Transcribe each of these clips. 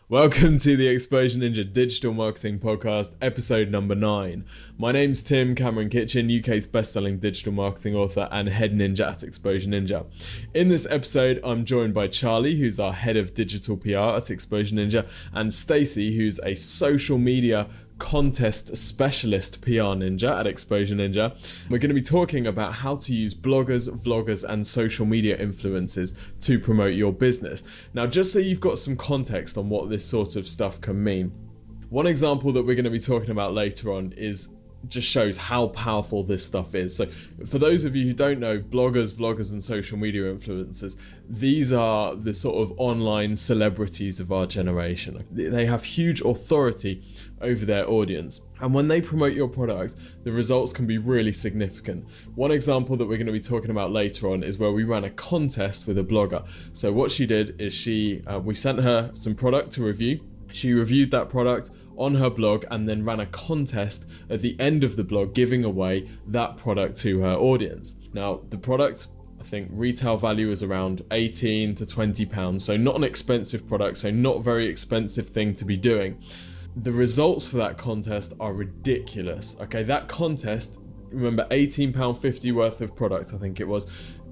Welcome to the Exposure Ninja Digital Marketing Podcast, episode number 9. My name's Tim Cameron Kitchen, UK's best-selling digital marketing author and head ninja at Exposure Ninja. In this episode, I'm joined by Charlie, who's our head of digital PR at Exposure Ninja, and Stacey, who's a social media contest specialist PR ninja at Exposure Ninja. We're going to be talking about how to use bloggers, vloggers, and social media influencers to promote your business. Now, just so you've got some context on what this sort of stuff can mean, one example that we're going to be talking about later on just shows how powerful this stuff is. So for those of you who don't know, bloggers, vloggers, and social media influencers, these are the sort of online celebrities of our generation. They have huge authority over their audience. And when they promote your product, the results can be really significant. One example that we're going to be talking about later on is where we ran a contest with a blogger. So what she did is we sent her some product to review. She reviewed that product on her blog and then ran a contest at the end of the blog giving away that product to her audience. Now, the product, I think retail value is around 18 to 20 pounds, so not an expensive product, so not a very expensive thing to be doing. The results for that contest are ridiculous. Okay, that contest, remember, £18.50 worth of product, I think it was,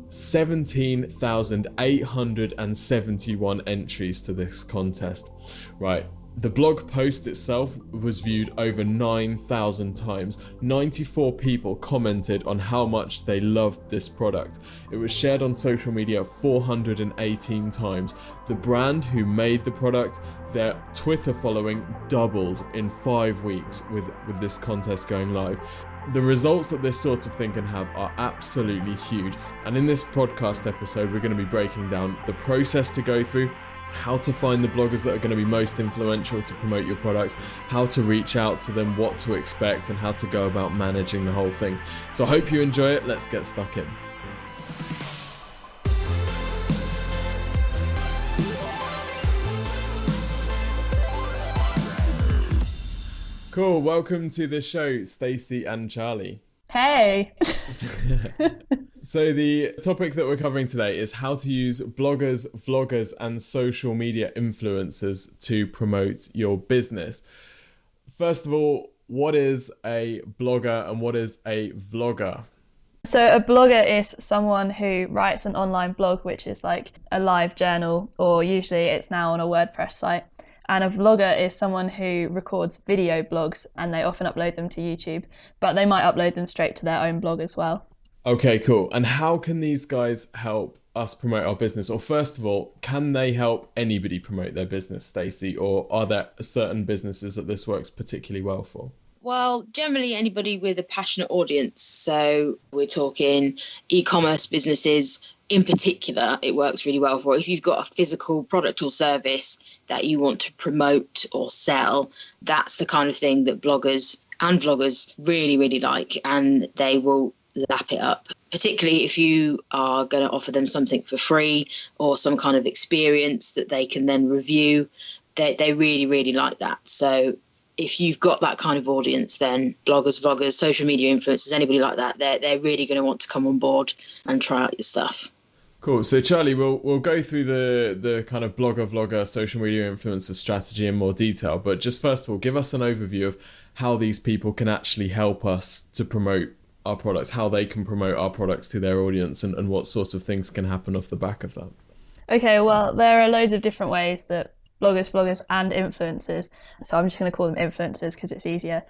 17,871 entries to this contest. Right. The blog post itself was viewed over 9,000 times. 94 people commented on how much they loved this product. It was shared on social media 418 times. The brand who made the product, their Twitter following doubled in 5 weeks with this contest going live. The results that this sort of thing can have are absolutely huge. And in this podcast episode, we're going to be breaking down the process to go through, how to find the bloggers that are going to be most influential to promote your product, how to reach out to them, what to expect, and how to go about managing the whole thing. So I hope you enjoy it. Let's get stuck in. Cool. Welcome to the show, Stacey and Charlie. Hey. So the topic that we're covering today is how to use bloggers, vloggers, and social media influencers to promote your business. First of all, what is a blogger and what is a vlogger? So a blogger is someone who writes an online blog, which is like a live journal, or usually it's now on a WordPress site. And a vlogger is someone who records video blogs, and they often upload them to YouTube, but they might upload them straight to their own blog as well. Okay, cool. And how can these guys help us promote our business? Or first of all, can they help anybody promote their business, Stacey? Or are there certain businesses that this works particularly well for? Well, generally anybody with a passionate audience. So we're talking e-commerce businesses. In particular, it works really well for if you've got a physical product or service that you want to promote or sell. That's the kind of thing that bloggers and vloggers really, really like, and they will lap it up, particularly if you are going to offer them something for free or some kind of experience that they can then review. They really, really like that. So if you've got that kind of audience, then bloggers, vloggers, social media influencers, anybody like that, they're really going to want to come on board and try out your stuff. Cool. So Charlie, we'll go through the kind of blogger, vlogger, social media influencer strategy in more detail. But just first of all, give us an overview of how these people can actually help us to promote our products, how they can promote our products to their audience, and what sorts of things can happen off the back of that. Okay, well, there are loads of different ways that bloggers, vloggers, and influencers, so I'm just going to call them influencers because it's easier,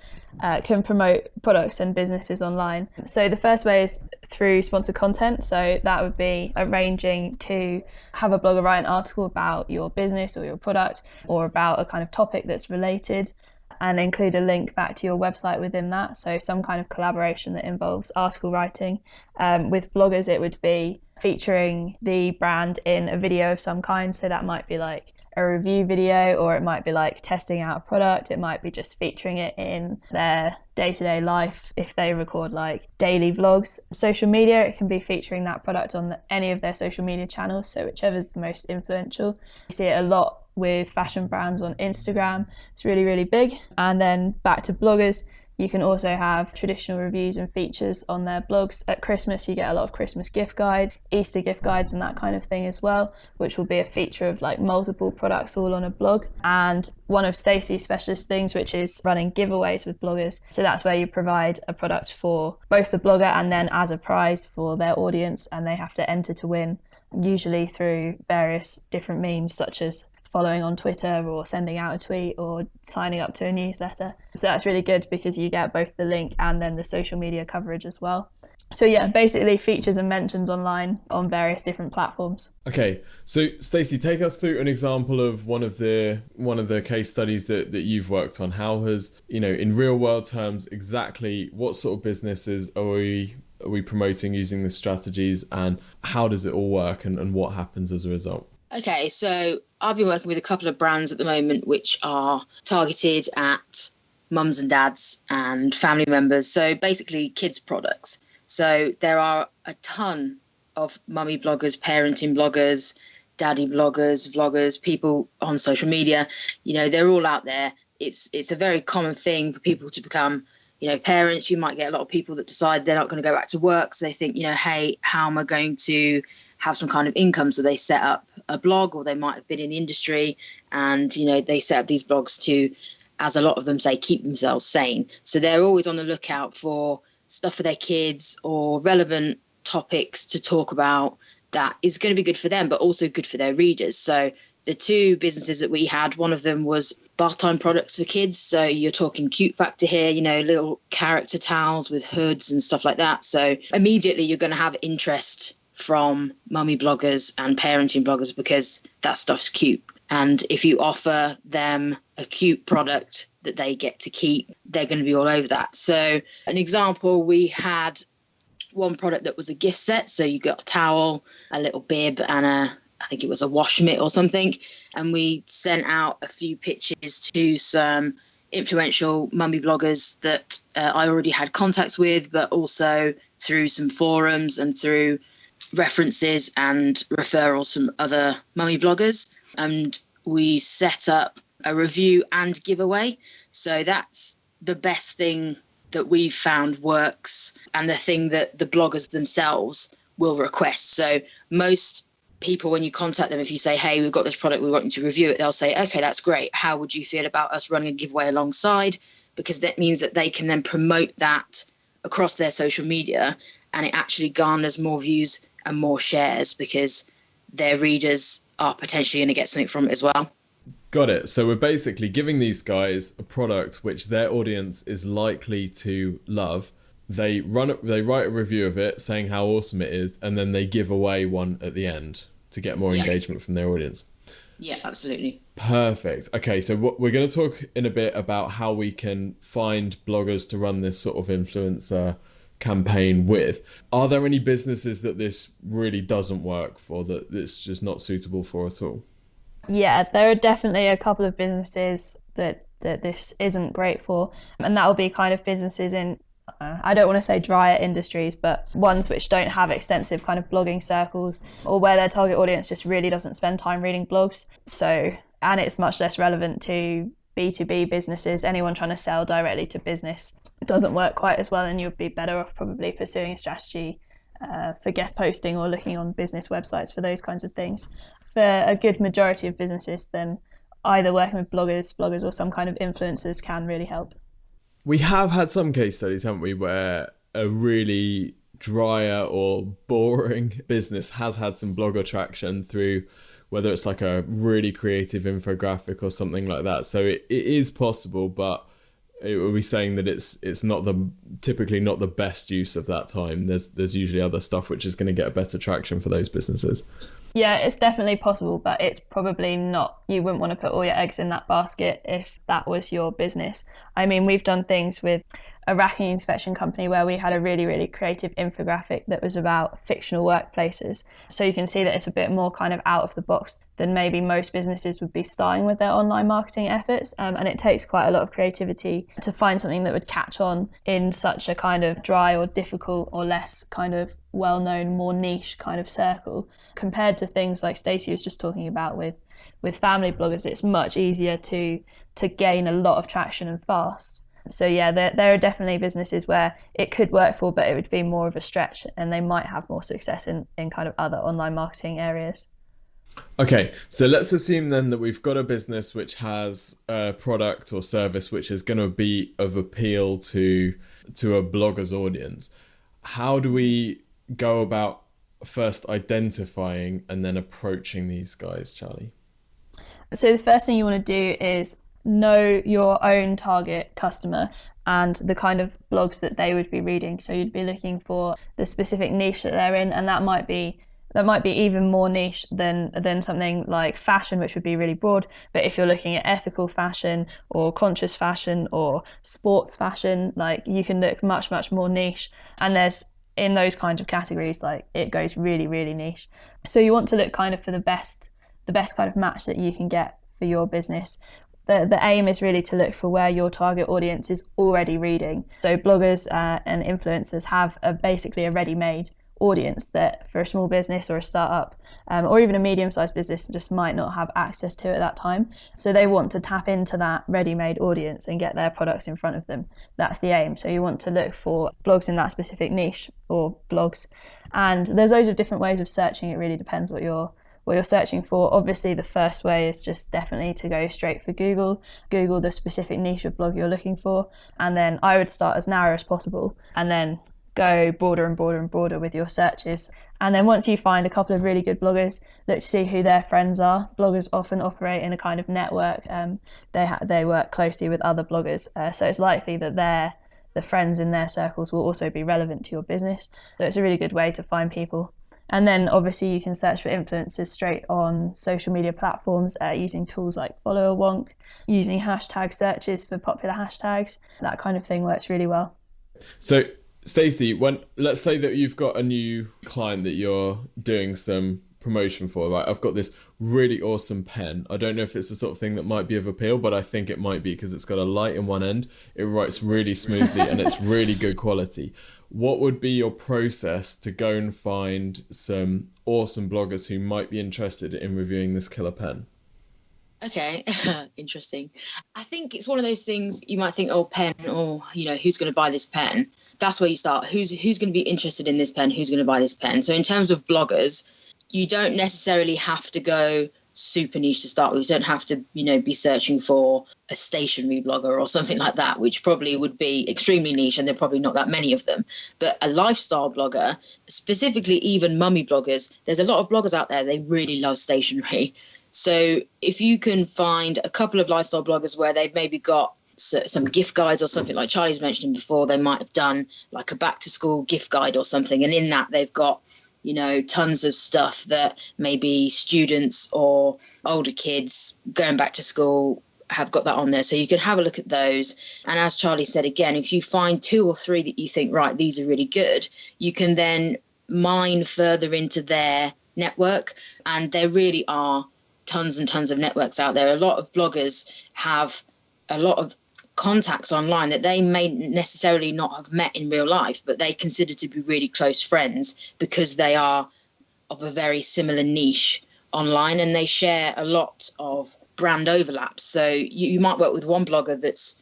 can promote products and businesses online. So the first way is through sponsored content. So that would be arranging to have a blogger write an article about your business or your product, or about a kind of topic that's related, and include a link back to your website within that. So some kind of collaboration that involves article writing. With bloggers, it would be featuring the brand in a video of some kind. So that might be like a review video, or it might be like testing out a product. It might be just featuring it in their day-to-day life if they record like daily vlogs. Social media, it can be featuring that product on any of their social media channels, so whichever's the most influential. You see it a lot with fashion brands on Instagram. It's really, really big. And then back to bloggers, You can also have traditional reviews and features on their blogs. At Christmas, you get a lot of Christmas gift guides, Easter gift guides and that kind of thing as well, which will be a feature of like multiple products all on a blog. And one of Stacey's specialist things, which is running giveaways with bloggers. So that's where you provide a product for both the blogger and then as a prize for their audience, and they have to enter to win, usually through various different means, such as following on Twitter or sending out a tweet or signing up to a newsletter. So that's really good because you get both the link and then the social media coverage as well. So yeah, basically features and mentions online on various different platforms. Okay, so Stacey, take us through an example of one of the case studies that you've worked on. How has, in real world terms, exactly what sort of businesses are we promoting using the strategies, and how does it all work, and what happens as a result? Okay, so I've been working with a couple of brands at the moment which are targeted at mums and dads and family members. So basically kids products. So there are a ton of mummy bloggers, parenting bloggers, daddy bloggers, vloggers, people on social media. They're all out there. It's a very common thing for people to become, parents. You might get a lot of people that decide they're not going to go back to work. So they think, hey, how am I going to have some kind of income? So they set up a blog, or they might have been in the industry and, they set up these blogs to, as a lot of them say, keep themselves sane. So they're always on the lookout for stuff for their kids or relevant topics to talk about that is going to be good for them, but also good for their readers. So the two businesses that we had, one of them was bath time products for kids. So you're talking cute factor here, little character towels with hoods and stuff like that. So immediately you're going to have interest from mummy bloggers and parenting bloggers because that stuff's cute. And if you offer them a cute product that they get to keep, they're going to be all over that. So an example, we had one product that was a gift set. So you got a towel, a little bib, and I think it was a wash mitt or something. And we sent out a few pitches to some influential mummy bloggers that I already had contacts with, but also through some forums and through references and referrals from other mummy bloggers. And we set up a review and giveaway. So that's the best thing that we've found works, and the thing that the bloggers themselves will request. So most people, when you contact them, if you say, hey, we've got this product, we want you to review it, they'll say, okay, that's great. How would you feel about us running a giveaway alongside? Because that means that they can then promote that across their social media, and it actually garners more views and more shares because their readers are potentially going to get something from it as well. Got it. So we're basically giving these guys a product which their audience is likely to love. They write a review of it saying how awesome it is, and then they give away one at the end to get more engagement from their audience. Yeah, absolutely. Perfect. Okay, so we're going to talk in a bit about how we can find bloggers to run this sort of influencer campaign with. Are there any businesses that this really doesn't work for, that it's just not suitable for at all? Yeah, there are definitely a couple of businesses that this isn't great for, and that will be kind of businesses in, I don't want to say drier industries, but ones which don't have extensive kind of blogging circles, or where their target audience just really doesn't spend time reading blogs. So, and it's much less relevant to B2B businesses. Anyone trying to sell directly to business doesn't work quite as well, and you'd be better off probably pursuing a strategy for guest posting or looking on business websites for those kinds of things. For a good majority of businesses, then either working with bloggers or some kind of influencers can really help. We have had some case studies, haven't we, where a really drier or boring business has had some blogger traction through, whether it's like a really creative infographic or something like that. So it is possible, but are we saying that it's typically not the best use of that time? There's usually other stuff which is going to get a better traction for those businesses. Yeah, it's definitely possible, but it's probably not, you wouldn't want to put all your eggs in that basket if that was your business. I mean, we've done things with a racking inspection company where we had a really, really creative infographic that was about fictional workplaces. So you can see that it's a bit more kind of out of the box than maybe most businesses would be starting with their online marketing efforts. And it takes quite a lot of creativity to find something that would catch on in such a kind of dry or difficult or less kind of well-known, more niche kind of circle, compared to things like Stacey was just talking about with family bloggers. It's much easier to gain a lot of traction and fast. So yeah, there are definitely businesses where it could work for, but it would be more of a stretch and they might have more success in kind of other online marketing areas. Okay, so let's assume then that we've got a business which has a product or service which is going to be of appeal to a blogger's audience. How do we go about first identifying and then approaching these guys, Charlie? So the first thing you want to do is know your own target customer and the kind of blogs that they would be reading. So you'd be looking for the specific niche that they're in, and that might be even more niche than something like fashion, which would be really broad. But if you're looking at ethical fashion or conscious fashion or sports fashion, like you can look much more niche. And there's in those kinds of categories, like it goes really niche. So you want to look kind of for the best kind of match that you can get for your business. The aim is really to look for where your target audience is already reading. So bloggers and influencers have basically a ready-made audience that for a small business or a startup or even a medium-sized business just might not have access to at that time. So they want to tap into that ready-made audience and get their products in front of them. That's the aim. So you want to look for blogs in that specific niche or blogs. And there's loads of different ways of searching. It really depends what you're searching for. Obviously, the first way is just definitely to go straight for Google the specific niche of blog you're looking for, and then I would start as narrow as possible and then go broader and broader with your searches. And then once you find a couple of really good bloggers, look to see who their friends are. Bloggers often operate in a kind of network. They work closely with other bloggers, so it's likely that the friends in their circles will also be relevant to your business. So it's a really good way to find people. And then obviously you can search for influencers straight on social media platforms using tools like Follow a Wonk, using hashtag searches for popular hashtags. That kind of thing works really well. So Stacey, let's say that you've got a new client that you're doing some promotion for, right? I've got this really awesome pen. I don't know if it's the sort of thing that might be of appeal, but I think it might be because it's got a light in one end. It writes really smoothly and it's really good quality. What would be your process to go and find some awesome bloggers who might be interested in reviewing this killer pen? Okay, interesting. I think it's one of those things you might think, oh, pen, or, who's going to buy this pen? That's where you start. Who's going to be interested in this pen? Who's going to buy this pen? So in terms of bloggers, you don't necessarily have to go super niche to start with. You don't have to, be searching for a stationery blogger or something like that, which probably would be extremely niche, and there are probably not that many of them. But a lifestyle blogger, specifically even mummy bloggers, there's a lot of bloggers out there, they really love stationery. So if you can find a couple of lifestyle bloggers where they've maybe got some gift guides or something, like Charlie's mentioned before, they might have done like a back to school gift guide or something. And in that they've got, tons of stuff that maybe students or older kids going back to school have got that on there. So you can have a look at those. And as Charlie said, again, if you find 2 or 3 that you think, right, these are really good, you can then mine further into their network. And there really are tons and tons of networks out there. A lot of bloggers have a lot of contacts online that they may necessarily not have met in real life, but they consider to be really close friends because they are of a very similar niche online and they share a lot of brand overlaps. So you might work with one blogger that's,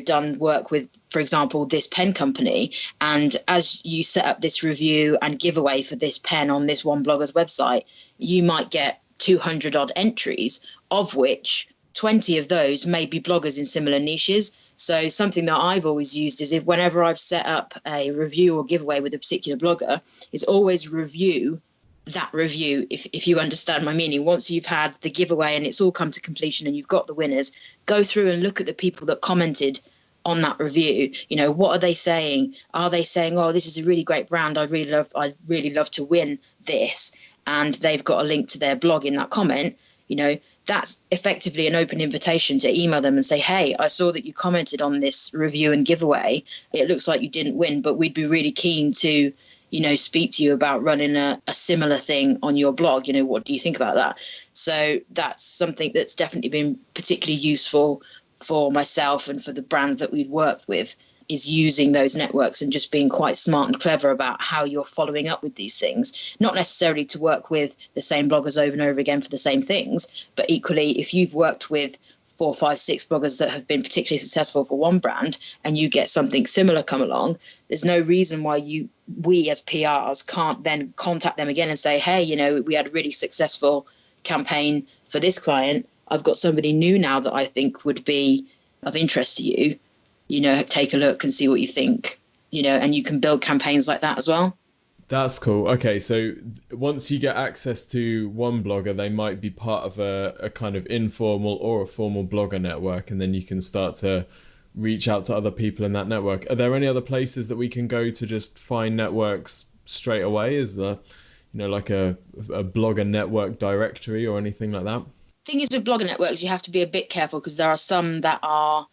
done work with, for example, this pen company. And as you set up this review and giveaway for this pen on this one blogger's website, you might get 200 odd entries, of which 20 of those may be bloggers in similar niches. So something that I've always used is whenever I've set up a review or giveaway with a particular blogger, is always review that review, if you understand my meaning. Once you've had the giveaway and it's all come to completion and you've got the winners, go through and look at the people that commented on that review. What are they saying? Are they saying, oh, this is a really great brand, I'd really love to win this, and they've got a link to their blog in that comment? That's effectively an open invitation to email them and say, hey, I saw that you commented on this review and giveaway. It looks like you didn't win, but we'd be really keen to, speak to you about running a similar thing on your blog. What do you think about that? So that's something that's definitely been particularly useful for myself and for the brands that we'd worked with, is using those networks and just being quite smart and clever about how you're following up with these things. Not necessarily to work with the same bloggers over and over again for the same things, but equally, if you've worked with 4, 5, 6 bloggers that have been particularly successful for one brand, and you get something similar come along, there's no reason why we as PRs can't then contact them again and say, hey, you know, we had a really successful campaign for this client. I've got somebody new now that I think would be of interest to you. You know, take a look and see what you think, you know, and you can build campaigns like that as well. That's cool. Okay, so once you get access to one blogger, they might be part of a kind of informal or a formal blogger network, and then you can start to reach out to other people in that network. Are there any other places that we can go to just find networks straight away? Is there, you know, like a blogger network directory or anything like that? Thing is, with blogger networks, you have to be a bit careful because there are some that are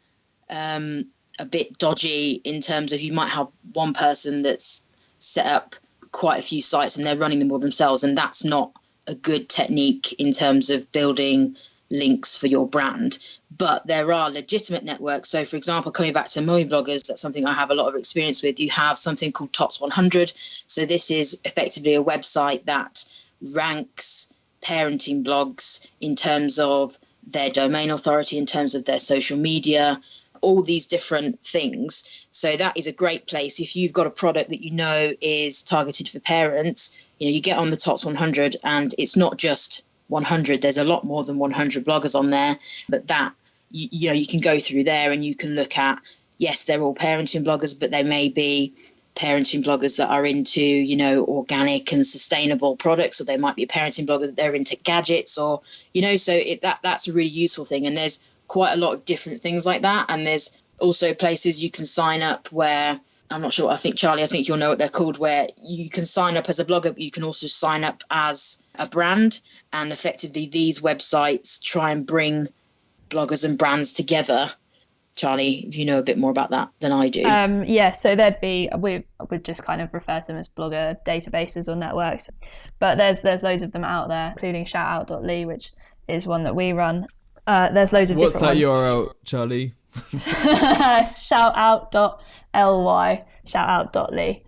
a bit dodgy in terms of you might have one person that's set up quite a few sites and they're running them all themselves, and that's not a good technique in terms of building links for your brand. But there are legitimate networks. So for example, coming back to mommy bloggers, that's something I have a lot of experience with. You have something called Tops 100. So this is effectively a website that ranks parenting blogs in terms of their domain authority, in terms of their social media, all these different things. So that is a great place. If you've got a product that you know is targeted for parents, you know, you get on the Tops 100, and it's not just 100. There's a lot more than 100 bloggers on there, but that, you know, you can go through there and you can look at, yes, they're all parenting bloggers, but they may be parenting bloggers that are into, you know, organic and sustainable products, or they might be a parenting blogger that they're into gadgets, or, you know, so that's a really useful thing. And there's quite a lot of different things like that. And there's also places you can sign up where, I'm not sure, I think Charlie, I think you'll know what they're called, where you can sign up as a blogger, but you can also sign up as a brand. And effectively these websites try and bring bloggers and brands together. Charlie, you know a bit more about that than I do. Yeah, so there'd be, we would just kind of refer to them as blogger databases or networks, but there's loads of them out there, including shoutout.ly, which is one that we run. There's loads of different ones. What's that URL, Charlie? Shoutout.ly, shoutout.ly.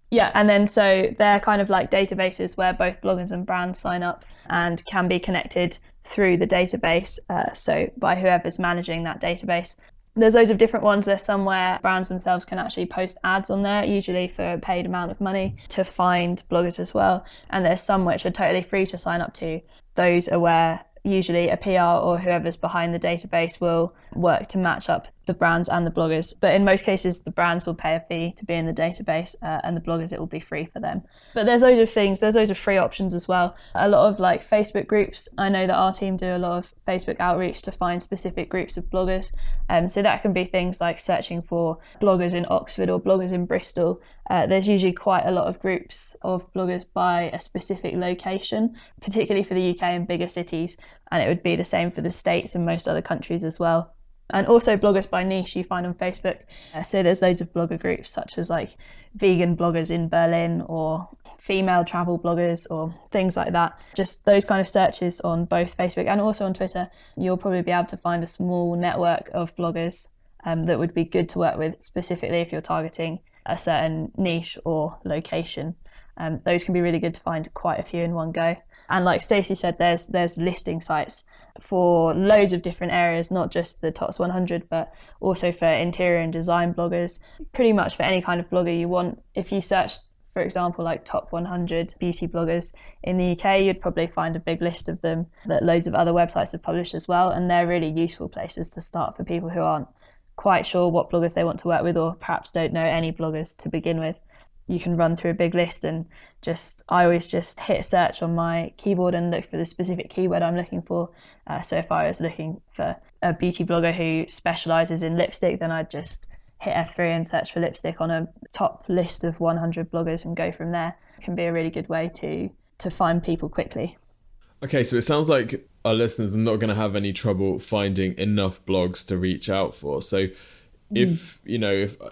Yeah, and then so they're kind of like databases where both bloggers and brands sign up and can be connected through the database, so by whoever's managing that database. There's loads of different ones. There's some where brands themselves can actually post ads on there, usually for a paid amount of money, to find bloggers as well. And there's some which are totally free to sign up to. Those are where usually a PR or whoever's behind the database will work to match up the brands and the bloggers. But in most cases, the brands will pay a fee to be in the database, and the bloggers, it will be free for them. But there's loads of things, there's loads of free options as well. A lot of like Facebook groups. I know that our team do a lot of Facebook outreach to find specific groups of bloggers. So that can be things like searching for bloggers in Oxford or bloggers in Bristol. There's usually quite a lot of groups of bloggers by a specific location, particularly for the UK and bigger cities. And it would be the same for the States and most other countries as well. And also bloggers by niche you find on Facebook. So there's loads of blogger groups such as like vegan bloggers in Berlin or female travel bloggers or things like that. Just those kind of searches on both Facebook and also on Twitter, you'll probably be able to find a small network of bloggers that would be good to work with, specifically if you're targeting a certain niche or location. Those can be really good to find quite a few in one go. And like Stacey said, there's listing sites for loads of different areas, not just the Tops 100, but also for interior and design bloggers, pretty much for any kind of blogger you want. If you search, for example, like top 100 beauty bloggers in the UK, you'd probably find a big list of them that loads of other websites have published as well. And they're really useful places to start for people who aren't quite sure what bloggers they want to work with, or perhaps don't know any bloggers to begin with. You can run through a big list and I always just hit search on my keyboard and look for the specific keyword I'm looking for. So if I was looking for a beauty blogger who specializes in lipstick, then I'd just hit F3 and search for lipstick on a top list of 100 bloggers and go from there. It can be a really good way to find people quickly. Okay, so it sounds like our listeners are not going to have any trouble finding enough blogs to reach out for. So if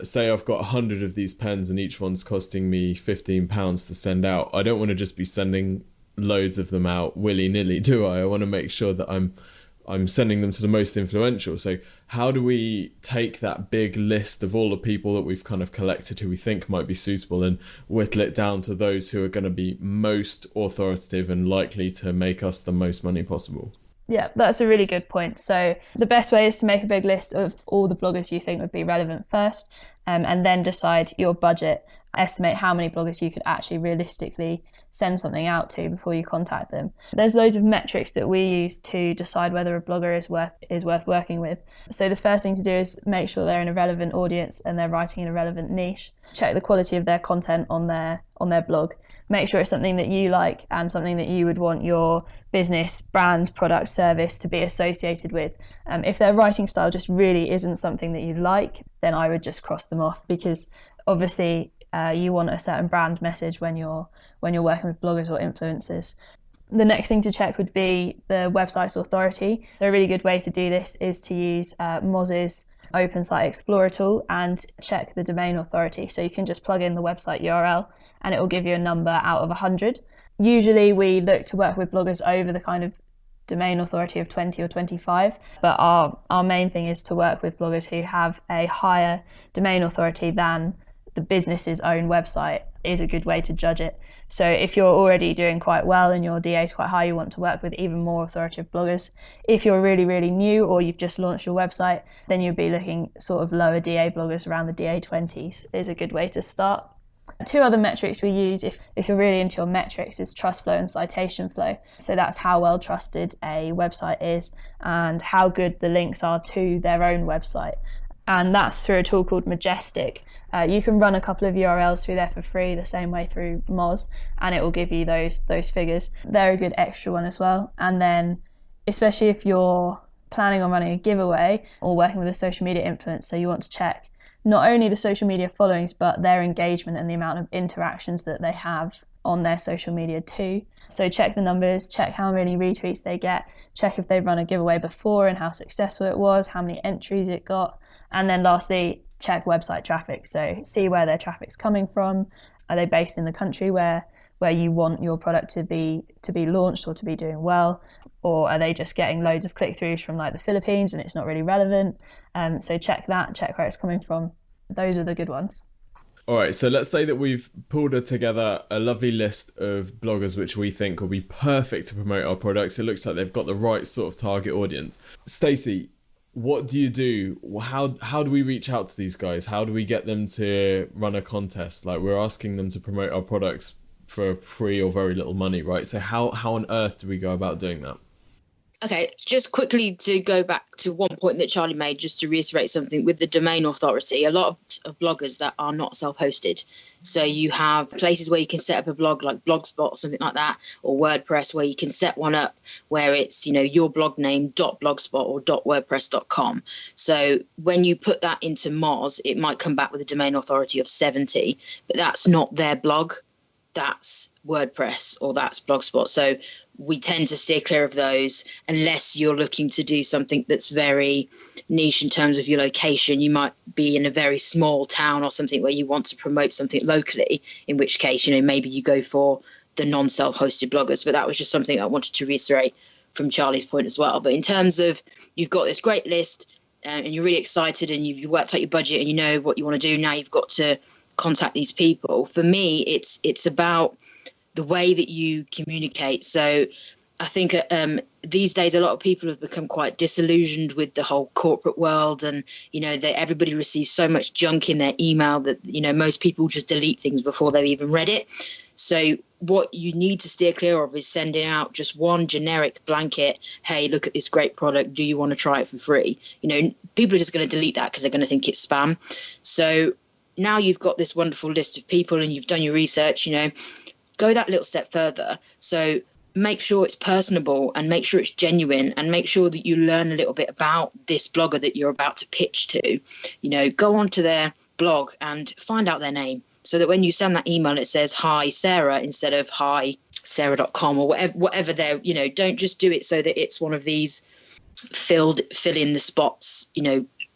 say I've got 100 of these pens and each one's costing me £15 to send out, I don't want to just be sending loads of them out willy-nilly, do I? I want to make sure that I'm sending them to the most influential. So how do we take that big list of all the people that we've kind of collected who we think might be suitable and whittle it down to those who are going to be most authoritative and likely to make us the most money possible? Yeah, that's a really good point. So the best way is to make a big list of all the bloggers you think would be relevant first, and then decide your budget, estimate how many bloggers you could actually realistically send something out to before you contact them. There's loads of metrics that we use to decide whether a blogger is worth working with. So the first thing to do is make sure they're in a relevant audience and they're writing in a relevant niche. Check the quality of their content on their blog. Make sure it's something that you like and something that you would want your business, brand, product, service to be associated with. If their writing style just really isn't something that you like, then I would just cross them off, because obviously you want a certain brand message when you're working with bloggers or influencers. The next thing to check would be the website's authority. So a really good way to do this is to use Moz's Open Site Explorer tool and check the domain authority. So you can just plug in the website URL and it will give you a number out of 100. Usually we look to work with bloggers over the kind of domain authority of 20 or 25, but our main thing is to work with bloggers who have a higher domain authority than the business's own website is a good way to judge it. So if you're already doing quite well and your DA is quite high, you want to work with even more authoritative bloggers. If you're really, really new or you've just launched your website, then you'd be looking sort of lower DA bloggers around the DA 20s is a good way to start. Two other metrics we use if you're really into your metrics is trust flow and citation flow. So that's how well trusted a website is and how good the links are to their own website. And that's through a tool called Majestic. You can run a couple of URLs through there for free, the same way through Moz, and it will give you those figures. They're a good extra one as well. And then, especially if you're planning on running a giveaway or working with a social media influencer, you want to check not only the social media followings, but their engagement and the amount of interactions that they have on their social media too. So check the numbers, check how many retweets they get, check if they've run a giveaway before and how successful it was, how many entries it got. And then lastly, check website traffic. So see where their traffic's coming from. Are they based in the country where you want your product to be launched or to be doing well? Or are they just getting loads of click-throughs from like the Philippines and it's not really relevant? So check that, check where it's coming from. Those are the good ones. All right, so let's say that we've pulled together a lovely list of bloggers which we think will be perfect to promote our products. It looks like they've got the right sort of target audience. Stacey, what do you do? How do we reach out to these guys? How do we get them to run a contest? Like, we're asking them to promote our products for free or very little money, right? So how on earth do we go about doing that? Okay, just quickly to go back to one point that Charlie made, just to reiterate something with the domain authority, a lot of bloggers that are not self-hosted. So you have places where you can set up a blog like Blogspot or something like that, or WordPress, where you can set one up where it's, your blog name .blogspot or .wordpress.com. So when you put that into Moz, it might come back with a domain authority of 70, but that's not their blog. That's WordPress or that's Blogspot. So we tend to steer clear of those unless you're looking to do something that's very niche in terms of your location. You might be in a very small town or something where you want to promote something locally, in which case, maybe you go for the non-self-hosted bloggers. But that was just something I wanted to reiterate from Charlie's point as well. But in terms of, you've got this great list and you're really excited and you've worked out your budget and you know what you want to do. Now you've got to contact these people. For me, it's about the way that you communicate. So I think these days a lot of people have become quite disillusioned with the whole corporate world, and everybody receives so much junk in their email that most people just delete things before they've even read it. So what you need to steer clear of is sending out just one generic blanket, hey, look at this great product, do you want to try it for free? People are just going to delete that because they're going to think it's spam. So now you've got this wonderful list of people and you've done your research, go that little step further. So make sure it's personable and make sure it's genuine and make sure that you learn a little bit about this blogger that you're about to pitch to. Go onto their blog and find out their name so that when you send that email, it says, hi, Sarah, instead of hi, sarah.com or whatever they're, don't just do it so that it's one of these fill in the spots,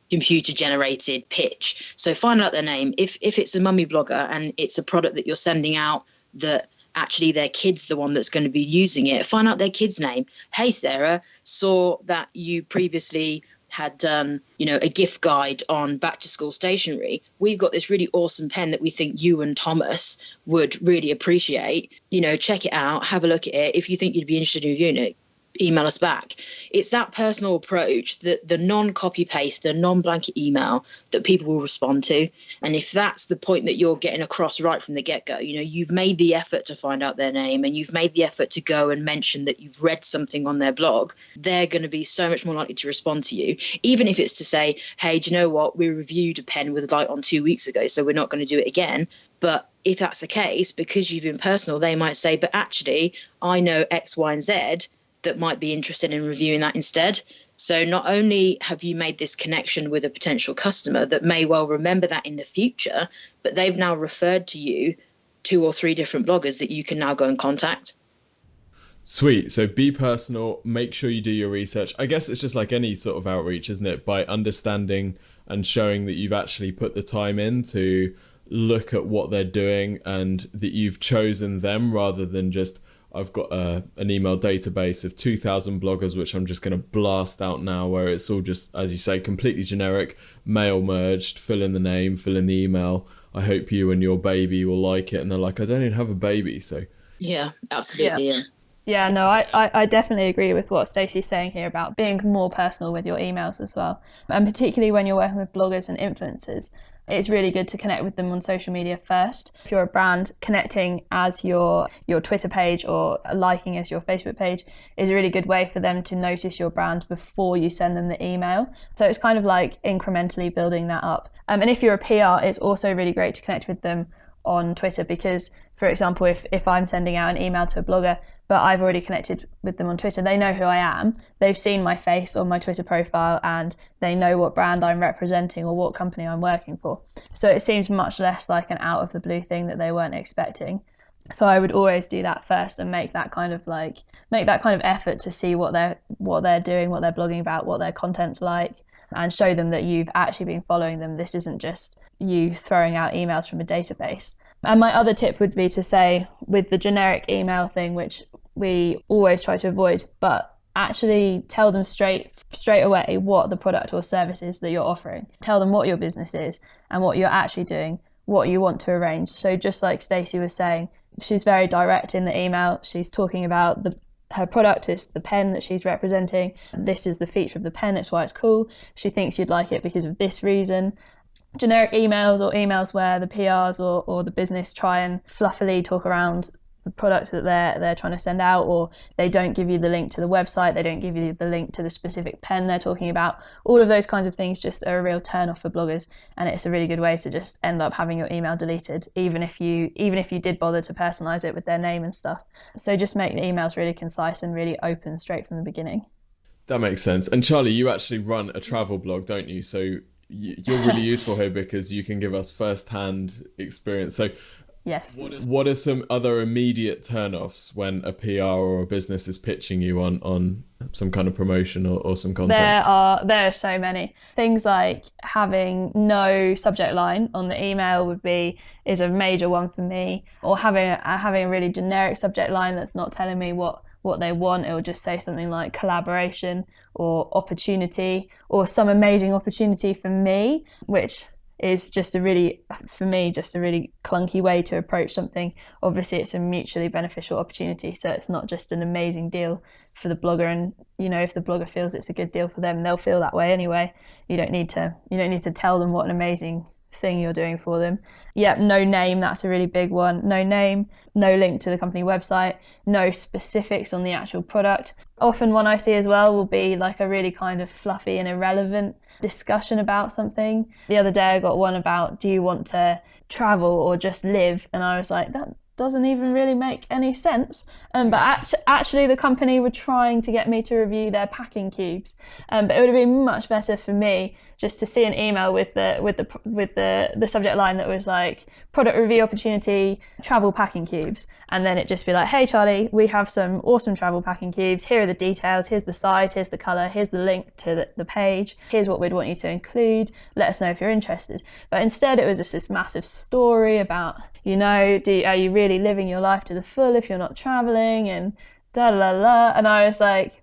computer generated pitch. So find out their name. If it's a mummy blogger and it's a product that you're sending out that actually their kid's the one that's going to be using it, find out their kid's name. Hey, Sarah, saw that you previously had done, a gift guide on back to school stationery. We've got this really awesome pen that we think you and Thomas would really appreciate. Check it out, have a look at it. If you think you'd be interested in reviewing it, email us back. It's that personal approach, that the non-copy paste, the non-blanket email that people will respond to. And if that's the point that you're getting across right from the get-go, you've made the effort to find out their name and you've made the effort to go and mention that you've read something on their blog, they're going to be so much more likely to respond to you. Even if it's to say, hey, do you know what, we reviewed a pen with light on 2 weeks ago, so we're not going to do it again. But if that's the case, because you've been personal, they might say, but actually, I know X, Y, and Z that might be interested in reviewing that instead. So not only have you made this connection with a potential customer that may well remember that in the future, but they've now referred to you 2 or 3 different bloggers that you can now go and contact. Sweet. So be personal, make sure you do your research. I guess it's just like any sort of outreach, isn't it? By understanding and showing that you've actually put the time in to look at what they're doing and that you've chosen them rather than just, I've got an email database of 2,000 bloggers, which I'm just going to blast out now, where it's all just, as you say, completely generic, mail merged, fill in the name, fill in the email. I hope you and your baby will like it. And they're like, I don't even have a baby. So yeah, absolutely. Yeah. Yeah, no, I definitely agree with what Stacey's saying here about being more personal with your emails as well. And particularly when you're working with bloggers and influencers, it's really good to connect with them on social media first. If you're a brand, connecting as your Twitter page or liking as your Facebook page is a really good way for them to notice your brand before you send them the email. So it's kind of like incrementally building that up. And if you're a PR, it's also really great to connect with them on Twitter because, for example, if I'm sending out an email to a blogger, but I've already connected with them on Twitter, they know who I am, they've seen my face on my Twitter profile, and they know what brand I'm representing or what company I'm working for. So it seems much less like an out of the blue thing that they weren't expecting. So I would always do that first and make that kind of effort to see what they're doing, what they're blogging about, what their content's like, and show them that you've actually been following them. This isn't just you throwing out emails from a database. And my other tip would be to say, with the generic email thing, which we always try to avoid, but actually tell them straight away what the product or service is that you're offering. Tell them what your business is and what you're actually doing, what you want to arrange. So just like Stacey was saying, she's very direct in the email. She's talking about her product is the pen that she's representing. This is the feature of the pen. It's why it's cool. She thinks you'd like it because of this reason. Generic emails or emails where the PRs or the business try and fluffily talk around the products that they're trying to send out, or they don't give you the link to the website, they don't give you the link to the specific pen they're talking about. All of those kinds of things just are a real turn off for bloggers, and it's a really good way to just end up having your email deleted, even if you did bother to personalize it with their name and stuff. So just make the emails really concise and really open straight from the beginning. That makes sense. And Charlie, you actually run a travel blog, don't you? So you're really useful here because you can give us first-hand experience. So yes. What are some other immediate turn-offs when a PR or a business is pitching you on some kind of promotion or some content? There are so many things, like having no subject line on the email is a major one for me, or having a really generic subject line that's not telling me what they want. It will just say something like collaboration or opportunity or some amazing opportunity for me, which is just a really clunky way to approach something. Obviously it's a mutually beneficial opportunity, so it's not just an amazing deal for the blogger, and if the blogger feels it's a good deal for them, they'll feel that way anyway. You don't need to tell them what an amazing thing you're doing for them. Yeah, no name, that's a really big one. No name, no link to the company website, no specifics on the actual product. Often one I see as well will be like a really kind of fluffy and irrelevant discussion about something. The other day I got one about, do you want to travel or just live? And I was like, that doesn't even really make any sense. But actually the company were trying to get me to review their packing cubes. But it would have been much better for me just to see an email with the subject line that was like product review opportunity, travel packing cubes. And then it just be like, hey Charlie, we have some awesome travel packing cubes. Here are the details. Here's the size. Here's the color. Here's the link to the page. Here's what we'd want you to include. Let us know if you're interested. But instead it was just this massive story about, are you really living your life to the full if you're not traveling, and da la la. And I was like,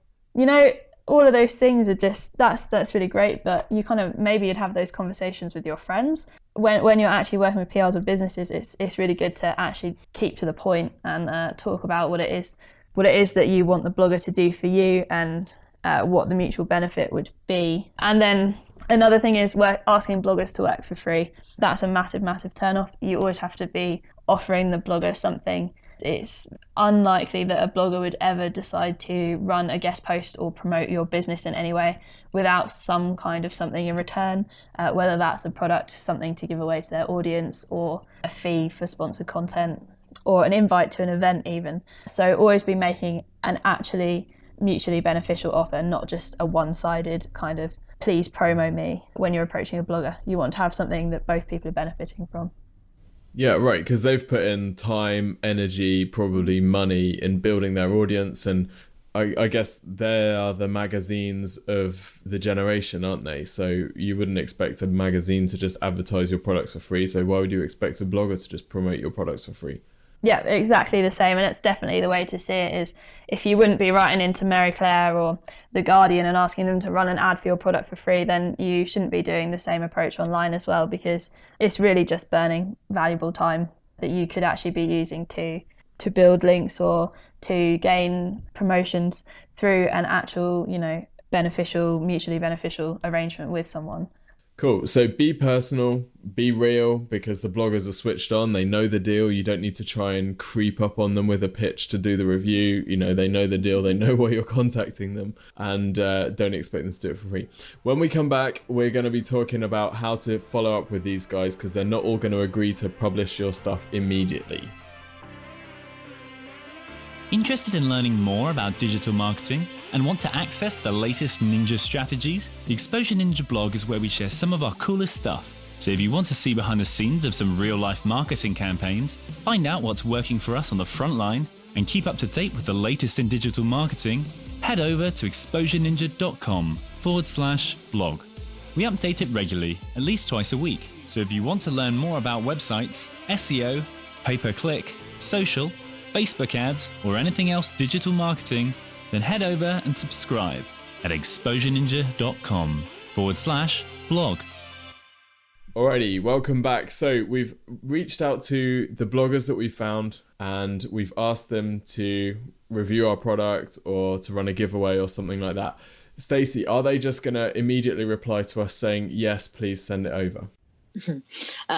all of those things are just, that's really great, but you kind of, maybe you'd have those conversations with your friends. When you're actually working with PRs or businesses, it's really good to actually keep to the point and talk about what it is what it is that you want the blogger to do for you, and what the mutual benefit would be. And then another thing is asking bloggers to work for free. That's a massive, massive turn-off. You always have to be offering the blogger something. It's unlikely that a blogger would ever decide to run a guest post or promote your business in any way without some kind of something in return, whether that's a product, something to give away to their audience, or a fee for sponsored content, or an invite to an event even. So always be making an actually mutually beneficial offer, not just a one-sided kind of please promo me when you're approaching a blogger. You want to have something that both people are benefiting from. Yeah, right, because they've put in time, energy, probably money in building their audience, and I guess they are the magazines of the generation, aren't they? So you wouldn't expect a magazine to just advertise your products for free, so why would you expect a blogger to just promote your products for free? Yeah, exactly the same, and it's definitely the way to see it. Is if you wouldn't be writing into Marie Claire or The Guardian and asking them to run an ad for your product for free, then you shouldn't be doing the same approach online as well, because it's really just burning valuable time that you could actually be using to build links or to gain promotions through an actual, beneficial, mutually beneficial arrangement with someone. Cool. So be personal, be real, because the bloggers are switched on. They know the deal. You don't need to try and creep up on them with a pitch to do the review. They know the deal. They know why you're contacting them, and don't expect them to do it for free. When we come back, we're going to be talking about how to follow up with these guys, because they're not all going to agree to publish your stuff immediately. Interested in learning more about digital marketing and want to access the latest ninja strategies? The Exposure Ninja blog is where we share some of our coolest stuff. So if you want to see behind the scenes of some real-life marketing campaigns, find out what's working for us on the front line, and keep up to date with the latest in digital marketing, head over to exposureninja.com/blog. We update it regularly, at least twice a week. So if you want to learn more about websites, SEO, pay-per-click, social, Facebook ads, or anything else digital marketing, then head over and subscribe at exposureninja.com/blog. Alrighty, welcome back. So we've reached out to the bloggers that we found, and we've asked them to review our product or to run a giveaway or something like that. Stacey, are they just going to immediately reply to us saying, yes, please send it over?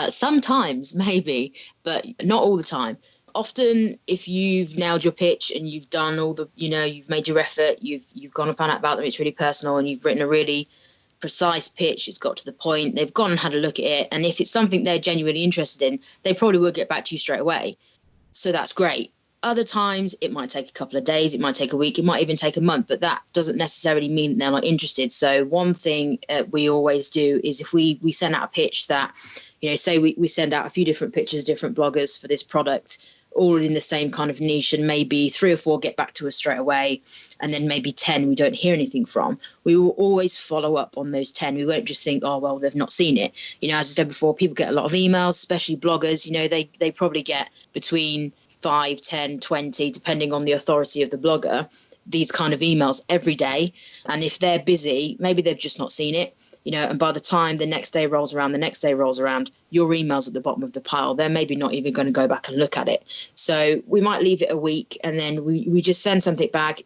Sometimes, maybe, but not all the time. Often, if you've nailed your pitch and you've done all the, you've made your effort, you've gone and found out about them, it's really personal, and you've written a really precise pitch, it's got to the point, they've gone and had a look at it, and if it's something they're genuinely interested in, they probably will get back to you straight away. So that's great. Other times, it might take a couple of days, it might take a week, it might even take a month, but that doesn't necessarily mean they're not interested. So one thing we always do is if we send out a pitch that, say we send out a few different pitches, different bloggers for this product, all in the same kind of niche, and maybe 3 or 4 get back to us straight away, and then maybe 10 we don't hear anything from. We will always follow up on those 10. We won't just think, oh, well, they've not seen it. As I said before, people get a lot of emails, especially bloggers. They probably get between 5, 10, 20, depending on the authority of the blogger, these kind of emails every day. And if they're busy, maybe they've just not seen it. And by the time the next day rolls around, your email's at the bottom of the pile. They're maybe not even going to go back and look at it. So we might leave it a week, and then we just send something back.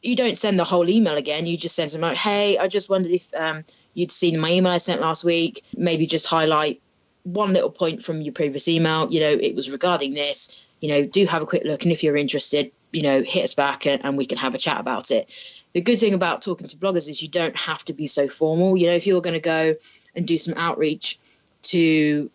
You don't send the whole email again. You just send something like, hey, I just wondered if you'd seen my email I sent last week. Maybe just highlight one little point from your previous email. It was regarding this. Do have a quick look. And if you're interested, hit us back and we can have a chat about it. The good thing about talking to bloggers is you don't have to be so formal. If you're going to go and do some outreach to,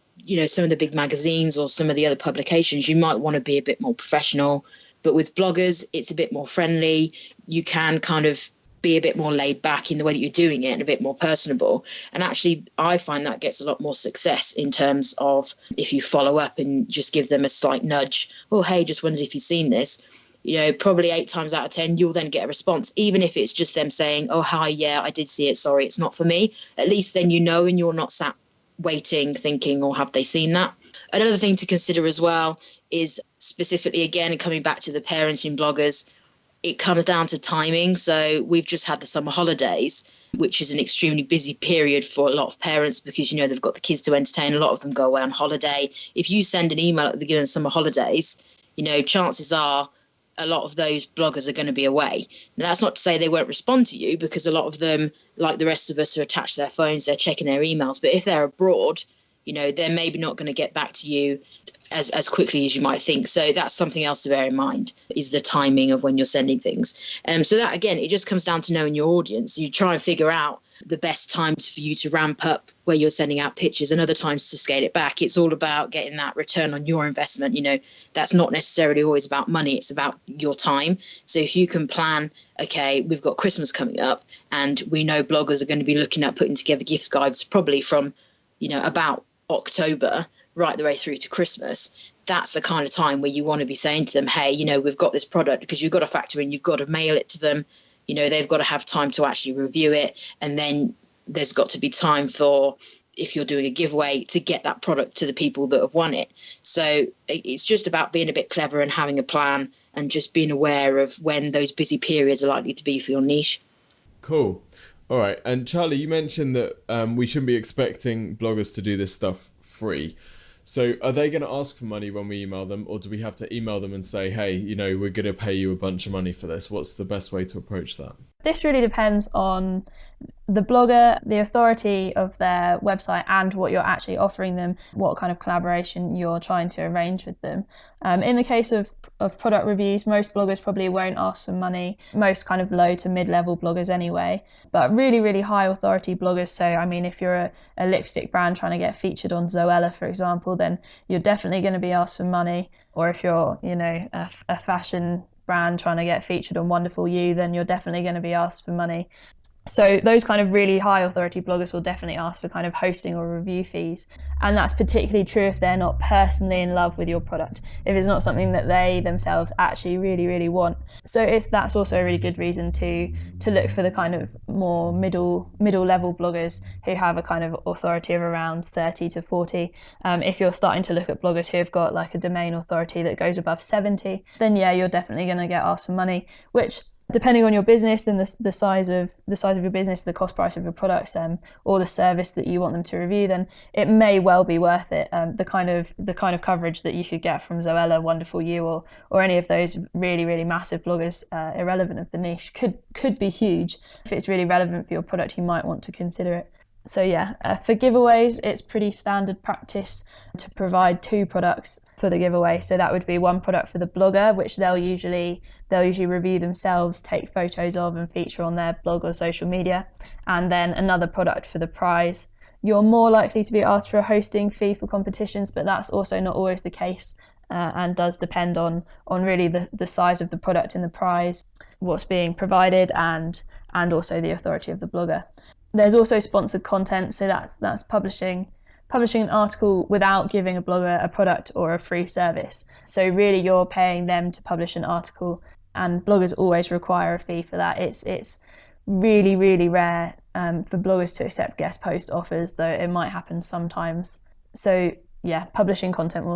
some of the big magazines or some of the other publications, you might want to be a bit more professional. But with bloggers, it's a bit more friendly. You can kind of be a bit more laid back in the way that you're doing it and a bit more personable. And actually, I find that gets a lot more success in terms of if you follow up and just give them a slight nudge. Oh, hey, just wondered if you've seen this. Probably 8 times out of 10, you'll then get a response, even if it's just them saying, oh, hi, yeah, I did see it. Sorry, it's not for me. At least then and you're not sat waiting, thinking, or have they seen that? Another thing to consider as well is specifically, again, coming back to the parenting bloggers, it comes down to timing. So we've just had the summer holidays, which is an extremely busy period for a lot of parents because, they've got the kids to entertain. A lot of them go away on holiday. If you send an email at the beginning of summer holidays, chances are a lot of those bloggers are going to be away. Now, that's not to say they won't respond to you, because a lot of them, like the rest of us, are attached to their phones, they're checking their emails. But if they're abroad, they're maybe not going to get back to you as quickly as you might think. So that's something else to bear in mind, is the timing of when you're sending things. So that, again, it just comes down to knowing your audience. You try and figure out the best times for you to ramp up where you're sending out pitches, and other times to scale it back. It's all about getting that return on your investment. That's not necessarily always about money. It's about your time. So if you can plan, okay, we've got Christmas coming up, and we know bloggers are going to be looking at putting together gift guides probably from, about October right the way through to Christmas. That's the kind of time where you want to be saying to them, hey, we've got this product, because you've got to factor in, you've got to mail it to them. They've got to have time to actually review it. And then there's got to be time for, if you're doing a giveaway, to get that product to the people that have won it. So it's just about being a bit clever and having a plan, and just being aware of when those busy periods are likely to be for your niche. Cool. All right. And Charlie, you mentioned that we shouldn't be expecting bloggers to do this stuff free. So are they going to ask for money when we email them, or do we have to email them and say, hey, we're going to pay you a bunch of money for this? What's the best way to approach that? This really depends on the blogger, the authority of their website, and what you're actually offering them, what kind of collaboration you're trying to arrange with them. In the case of product reviews, most bloggers probably won't ask for money, most kind of low to mid-level bloggers anyway, but really, really high authority bloggers. So, if you're a lipstick brand trying to get featured on Zoella, for example, then you're definitely going to be asked for money. Or if you're, a fashion brand trying to get featured on Wonderful You, then you're definitely going to be asked for money. So those kind of really high authority bloggers will definitely ask for kind of hosting or review fees. And that's particularly true if they're not personally in love with your product, if it's not something that they themselves actually really, really want. So that's also a really good reason to look for the kind of more middle level bloggers who have a kind of authority of around 30 to 40. If you're starting to look at bloggers who have got like a domain authority that goes above 70, then yeah, you're definitely going to get asked for money, which, depending on your business and the size of your business, the cost price of your products, or the service that you want them to review, then it may well be worth it. The kind of coverage that you could get from Zoella, Wonderful You, or any of those really, really massive bloggers, irrelevant of the niche, could be huge. If it's really relevant for your product, you might want to consider it. So yeah, for giveaways, it's pretty standard practice to provide 2 products for the giveaway. So that would be one product for the blogger, which they'll usually review themselves, take photos of, and feature on their blog or social media, and then another product for the prize. You're more likely to be asked for a hosting fee for competitions, but that's also not always the case, and does depend on really the size of the product in the prize, what's being provided, and also the authority of the blogger. There's also sponsored content, so that's publishing an article without giving a blogger a product or a free service. So really you're paying them to publish an article, and bloggers always require a fee for that. It's really, really rare for bloggers to accept guest post offers, though it might happen sometimes. So yeah, publishing content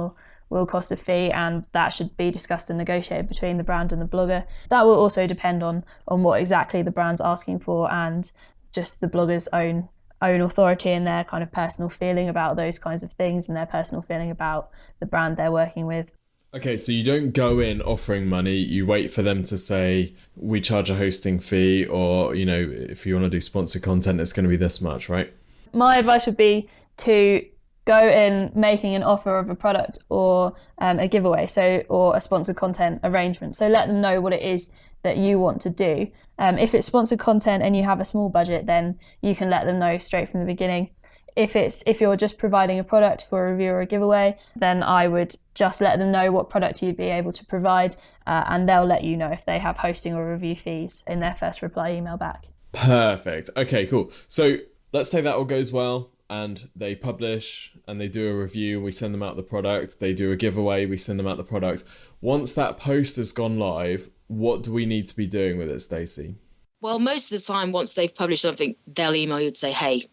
will cost a fee, and that should be discussed and negotiated between the brand and the blogger. That will also depend on what exactly the brand's asking for, and just the blogger's own authority and their kind of personal feeling about those kinds of things, and their personal feeling about the brand they're working with. Okay, so you don't go in offering money, you wait for them to say, we charge a hosting fee, or, if you want to do sponsored content, it's going to be this much, right? My advice would be to go in making an offer of a product or a giveaway, or a sponsored content arrangement. So let them know what it is that you want to do. If it's sponsored content and you have a small budget, then you can let them know straight from the beginning. If you're just providing a product for a review or a giveaway, then I would just let them know what product you'd be able to provide, and they'll let you know if they have hosting or review fees in their first reply email back. Perfect. Okay, cool. So let's say that all goes well, and they publish and they do a review, we send them out the product, they do a giveaway, we send them out the product. Once that post has gone live, what do we need to be doing with it, Stacey? Well, most of the time, once they've published something, they'll email you and say, hey,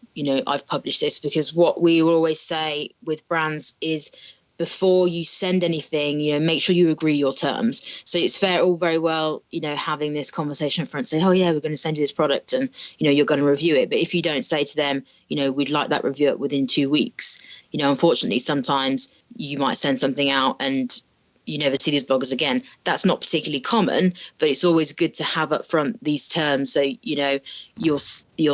I've published this, because what we will always say with brands is, before you send anything, make sure you agree your terms. So it's all very well, having this conversation up front, saying, oh yeah, we're going to send you this product and, you're going to review it. But if you don't say to them, we'd like that review within 2 weeks, unfortunately, sometimes you might send something out and you never see these bloggers again. That's not particularly common, but it's always good to have up front these terms. So, you'll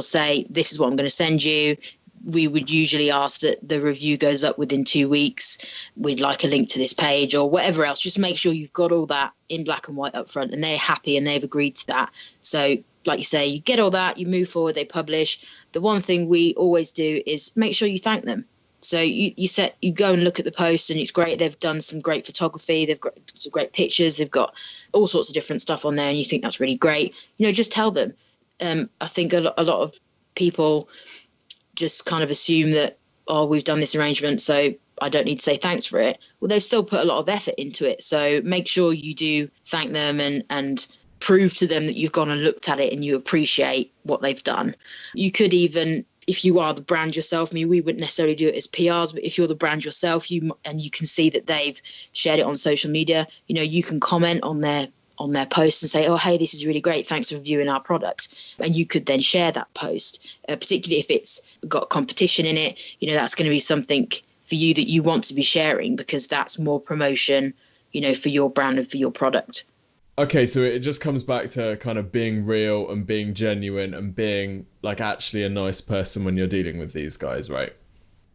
say, this is what I'm going to send you. We would usually ask that the review goes up within 2 weeks. We'd like a link to this page or whatever else. Just make sure you've got all that in black and white up front, and they're happy and they've agreed to that. So like you say, you get all that, you move forward, they publish. The one thing we always do is make sure you thank them. So you go and look at the post, and it's great. They've done some great photography. They've got some great pictures. They've got all sorts of different stuff on there, and you think that's really great. Just tell them. I think a lot of people just kind of assume that, oh, we've done this arrangement, so I don't need to say thanks for it. Well, they've still put a lot of effort into it. So make sure you do thank them and prove to them that you've gone and looked at it and you appreciate what they've done. You could even, if you are the brand yourself, we wouldn't necessarily do it as PRs, but if you're the brand yourself, you can see that they've shared it on social media, you can comment on their post and say, oh, hey, this is really great, thanks for reviewing our product. And you could then share that post, particularly if it's got competition in it. That's going to be something for you that you want to be sharing, because that's more promotion, for your brand and for your product. Okay, so it just comes back to kind of being real and being genuine and being like actually a nice person when you're dealing with these guys, right?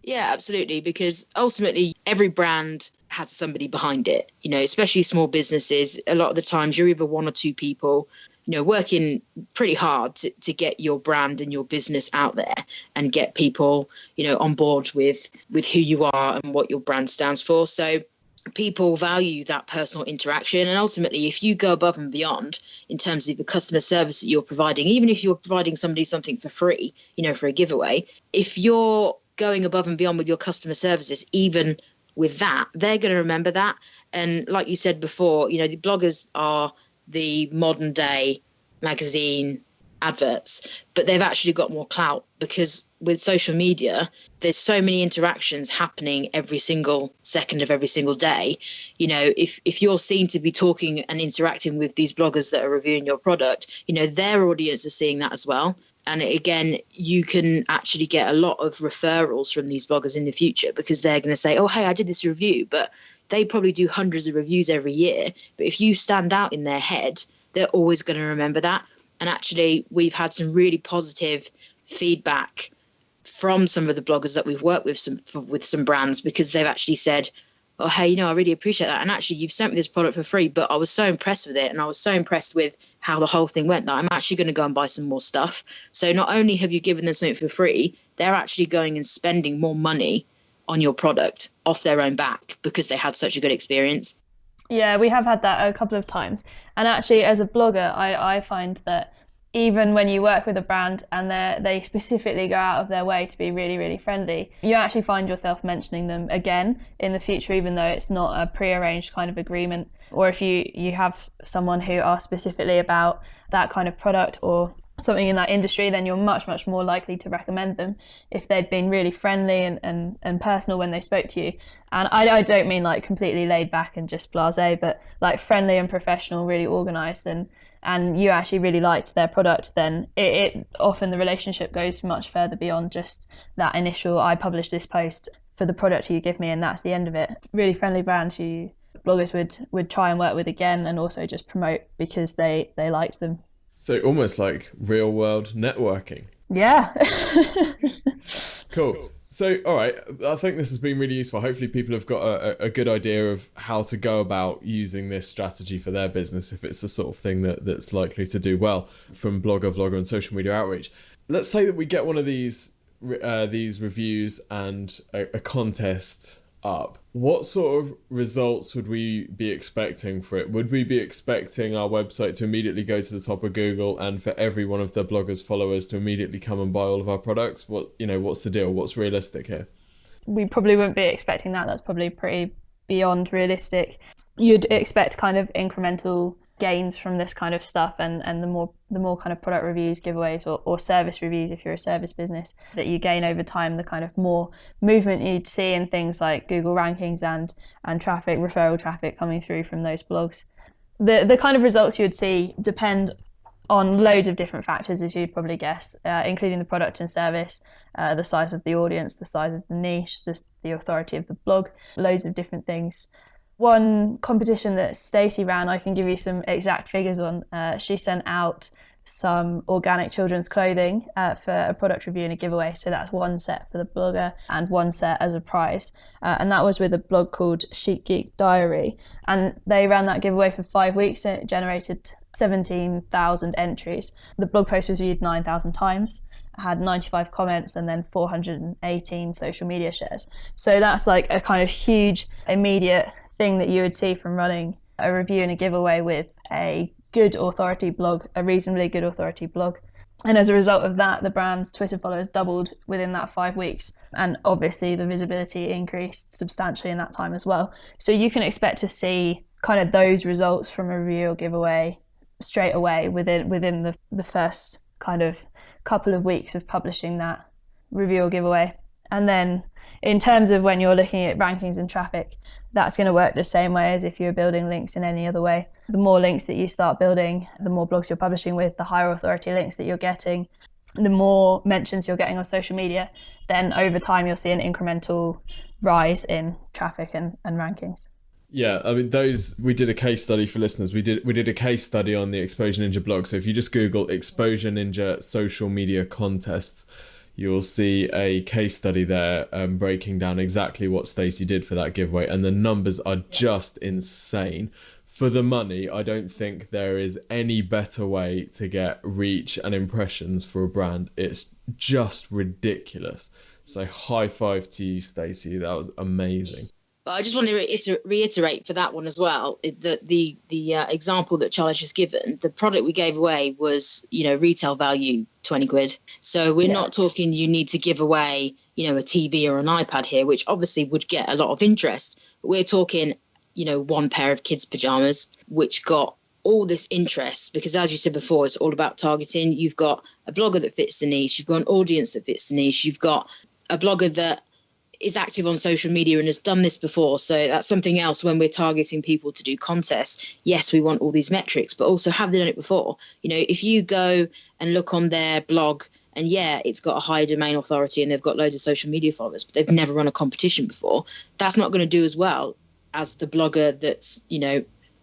Yeah, absolutely. Because ultimately every brand has somebody behind it, especially small businesses. A lot of the times you're either one or two people, working pretty hard to get your brand and your business out there and get people, on board with who you are and what your brand stands for. So people value that personal interaction. And ultimately, if you go above and beyond in terms of the customer service that you're providing, even if you're providing somebody something for free, for a giveaway, if you're going above and beyond with your customer services, even with that, they're going to remember that. And like you said before, the bloggers are the modern day magazine adverts, but they've actually got more clout, because with social media, there's so many interactions happening every single second of every single day. If you're seen to be talking and interacting with these bloggers that are reviewing your product, their audience is seeing that as well. And again, you can actually get a lot of referrals from these bloggers in the future, because they're going to say, oh, hey, I did this review, but they probably do hundreds of reviews every year. But if you stand out in their head, they're always going to remember that. And actually, we've had some really positive feedback from some of the bloggers that we've worked with some brands, because they've actually said, oh, hey, I really appreciate that. And actually, you've sent me this product for free, but I was so impressed with it. And I was so impressed with how the whole thing went that I'm actually going to go and buy some more stuff. So not only have you given them something for free, they're actually going and spending more money on your product off their own back because they had such a good experience. Yeah, we have had that a couple of times. And actually, as a blogger, I find that even when you work with a brand and they specifically go out of their way to be really, really friendly, you actually find yourself mentioning them again in the future, even though it's not a pre-arranged kind of agreement. Or if you have someone who asks specifically about that kind of product or something in that industry, then you're much, much more likely to recommend them if they'd been really friendly and personal when they spoke to you. And I don't mean like completely laid back and just blasé, but like friendly and professional, really organised, and you actually really liked their product, then it often the relationship goes much further beyond just that initial, I published this post for the product you give me and that's the end of it. Really friendly brands who bloggers would try and work with again, and also just promote because they liked them. So almost like real world networking. Yeah. Cool. So, all right, I think this has been really useful. Hopefully people have got a good idea of how to go about using this strategy for their business if it's the sort of thing that's likely to do well from blogger, vlogger and social media outreach. Let's say that we get one of these reviews and a contest up. What sort of results would we be expecting for it? Would we be expecting our website to immediately go to the top of Google and for every one of the bloggers' followers to immediately come and buy all of our products? What's the deal? What's realistic here? We probably wouldn't be expecting that. That's probably pretty beyond realistic. You'd expect kind of incremental gains from this kind of stuff, and the more kind of product reviews, giveaways or service reviews if you're a service business that you gain over time, the kind of more movement you'd see in things like Google rankings and traffic, referral traffic coming through from those blogs. The kind of results you'd see depend on loads of different factors, as you'd probably guess, including the product and service, the size of the audience, the size of the niche, the authority of the blog, loads of different things. One competition that Stacey ran, I can give you some exact figures on. She sent out some organic children's clothing for a product review and a giveaway. So that's one set for the blogger and one set as a prize. And that was with a blog called Chic Geek Diary. And they ran that giveaway for 5 weeks and it generated 17,000 entries. The blog post was viewed 9,000 times, had 95 comments and then 418 social media shares. So that's like a kind of huge immediate thing that you would see from running a review and a giveaway with a good authority blog, a reasonably good authority blog. And as a result of that, the brand's Twitter followers doubled within that 5 weeks. And obviously the visibility increased substantially in that time as well. So you can expect to see kind of those results from a review or giveaway straight away within the first kind of couple of weeks of publishing that review or giveaway. And then in terms of when you're looking at rankings and traffic, that's going to work the same way as if you're building links in any other way. The more links that you start building, the more blogs you're publishing with, the higher authority links that you're getting, the more mentions you're getting on social media, then over time you'll see an incremental rise in traffic and rankings. Yeah, I mean, we did a case study for listeners. We did a case study on the Exposure Ninja blog. So if you just Google Exposure Ninja social media contests, you'll see a case study there breaking down exactly what Stacey did for that giveaway. And the numbers are just insane. For the money, I don't think there is any better way to get reach and impressions for a brand. It's just ridiculous. So high five to you, Stacey. That was amazing. But I just want to reiterate for that one as well, that the example that Charlie's just given, the product we gave away was, retail value 20 quid. So we're not talking you need to give away, a TV or an iPad here, which obviously would get a lot of interest. But we're talking, one pair of kids' pajamas, which got all this interest because, as you said before, it's all about targeting. You've got a blogger that fits the niche. You've got an audience that fits the niche. You've got a blogger that is active on social media and has done this before. So that's something else when we're targeting people to do contests. Yes, we want all these metrics, but also have they done it before? If you go and look on their blog and it's got a high domain authority and they've got loads of social media followers, but they've never run a competition before, that's not going to do as well as the blogger that's,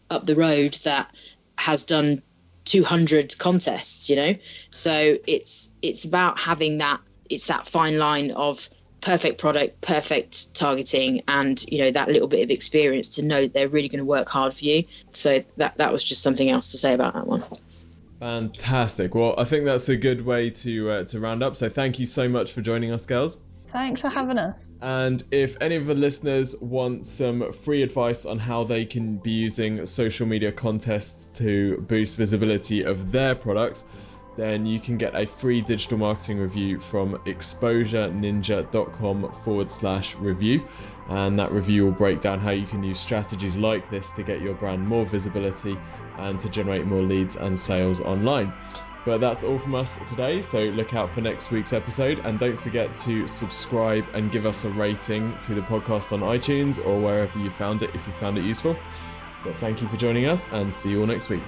up the road that has done 200 contests, So it's about having that, it's that fine line of perfect product, perfect targeting, and that little bit of experience to know they're really going to work hard for you. So that was just something else to say about that one. Fantastic. Well, I think that's a good way to round up. So thank you so much for joining us, girls. Thanks for having us. And if any of the listeners want some free advice on how they can be using social media contests to boost visibility of their products, then you can get a free digital marketing review from exposureninja.com/review. And that review will break down how you can use strategies like this to get your brand more visibility and to generate more leads and sales online. But that's all from us today, so look out for next week's episode, and don't forget to subscribe and give us a rating to the podcast on iTunes or wherever you found it if you found it useful. But thank you for joining us, and see you all next week.